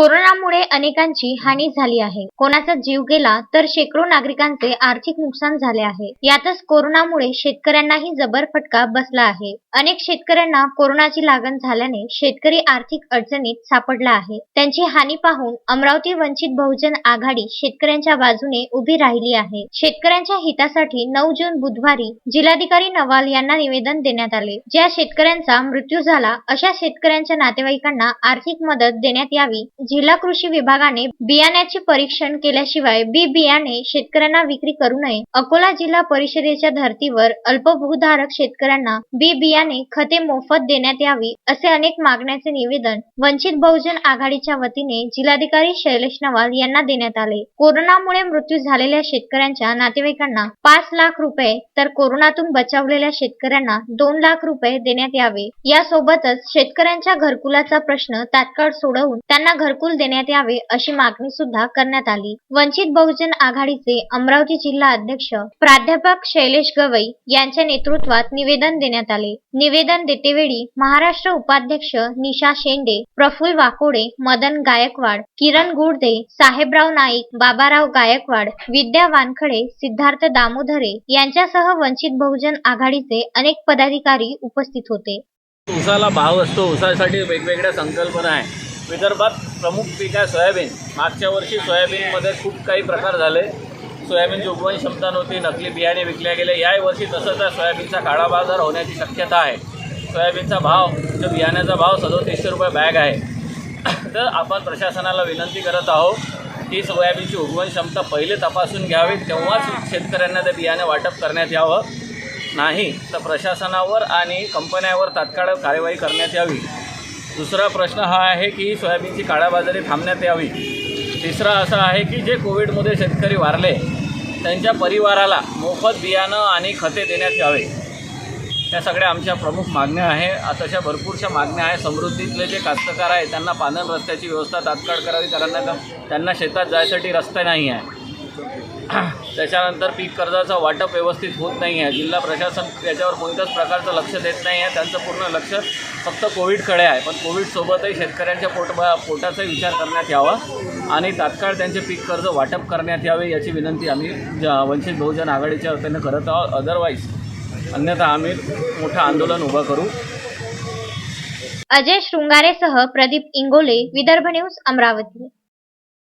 कोरोनामुळे अनेकांची हानी झाली आहे. कोणाचा जीव गेला तर शेकडो नागरिकांचे आर्थिक नुकसान झाले आहे. यातच कोरोनामुळे शेतकऱ्यांनाही जबर फटका बसला आहे. अनेक शेतकऱ्यांना कोरोनाची लागण झाल्याने शेतकरी आर्थिक अडचणीत सापडला आहे. त्यांची हानी पाहून अमरावती वंचित बहुजन आघाडी शेतकऱ्यांच्या बाजूने उभी राहिली आहे. शेतकऱ्यांच्या हितासाठी 9 जून बुधवारी जिल्हाधिकारी नवाल यांना निवेदन देण्यात आले. ज्या शेतकऱ्यांचा मृत्यू झाला अशा शेतकऱ्यांच्या नातेवाईकांना आर्थिक मदत देण्यात यावी. जिल्हा कृषी विभागाने बियाण्याचे परीक्षण केल्याशिवाय बी बियाणे शेतकऱ्यांना विक्री करू नये. अकोला जिल्हा परिषदेच्या धर्तीवर अल्पभूधारक शेतकऱ्यांना बी बियाणे खते मोफत देण्यात यावी असे अनेक मागण्यांचे निवेदन वंचित बहुजन आघाडीच्या वतीने जिल्हाधिकारी शैलेश नवाल यांना देण्यात आले. कोरोनामुळे मृत्यू झालेल्या शेतकऱ्यांच्या नातेवाईकांना 5 लाख रुपये तर कोरोनातून बचावलेल्या शेतकऱ्यांना 2 लाख रुपये देण्यात यावे. यासोबतच शेतकऱ्यांच्या घरकुलाचा प्रश्न तात्काळ सोडवून त्यांना घरकुल देण्यात यावे अशी मागणी सुद्धा करण्यात आली. वंचित बहुजन आघाडीचे अमरावती जिल्हा अध्यक्ष प्राध्यापक शैलेश गवई यांच्या नेतृत्वात निवेदन देण्यात आले. निवेदन देतेवेळी महाराष्ट्र उपाध्यक्ष निशा शेंडे, प्रफुल्ल वाकोडे, मदन गायकवाड, किरण गुडदे, साहेबराव नाईक, बाबाराव गायकवाड, विद्या वानखडे, सिद्धार्थ दामोदरे यांच्यासह वंचित बहुजन आघाडीचे अनेक पदाधिकारी उपस्थित होते. ऊसाला भाव असतो. ऊसासाठी वेगवेगळ्या संकल्पना आहे. विदर्भात प्रमुख पीक आहे सोयाबीन. मागच्या वर्षी सोयाबीनमध्ये खूप काही प्रकार झाले. सोयाबीनची उगवण क्षमता नव्हती, नकली बियाणे विकल्या गेले. या वर्षी तसंच आहे, सोयाबीनचा काळा बाजार होण्याची शक्यता आहे. सोयाबीनचा भाव, जो बियाण्याचा भाव 3700 रुपये बॅग आहे. तर आपण प्रशासनाला विनंती करत आहोत की सोयाबीनची उगवण क्षमता पहिले तपासून घ्यावी, तेव्हाच शेतकऱ्यांना ते बियाणे वाटप करण्यात यावं. नाही तर प्रशासनावर आणि कंपन्यांवर तात्काळ कार्यवाही करण्यात यावी. दुसरा प्रश्न हा आहे की सोयाबीनची काळाबाजारी थांबण्यात यावी. तिसरा असा आहे की जे कोविडमध्ये शेतकरी वारले त्यांच्या परिवाराला मोफत बियाणं आणि खते देण्यात यावे. या सगळ्या आमच्या प्रमुख मागण्या आहे. तशा भरपूरशा मागण्या आहे. समृद्धीतले जे कास्तकार आहे त्यांना पाणन रस्त्याची व्यवस्था तात्काळ करावी, कारण त्यांना शेतात जायसाठी रस्ते नाही आहे. त्याच्यानंतर पीक कर्जाचं वाटप व्यवस्थित होत नाही आहे. जिल्हा प्रशासन याच्यावर कोणत्याच प्रकारचं लक्ष देत नाही आहे. त्यांचं पूर्ण लक्ष फक्त कोविडकडे आहे. पण कोविडसोबतही शेतकऱ्यांच्या पोटाचा विचार करण्यात यावा आणि तात्काळ त्यांचे पीक कर्ज वाटप करण्यात यावे याची विनंती आम्ही वंचित बहुजन आघाडीच्या वतीने करत आहोत. अदरवाईज अन्यथा आम्ही मोठं आंदोलन उभं करू. अजय शृंगारेसह प्रदीप इंगोले, विदर्भ न्यूज, अमरावती.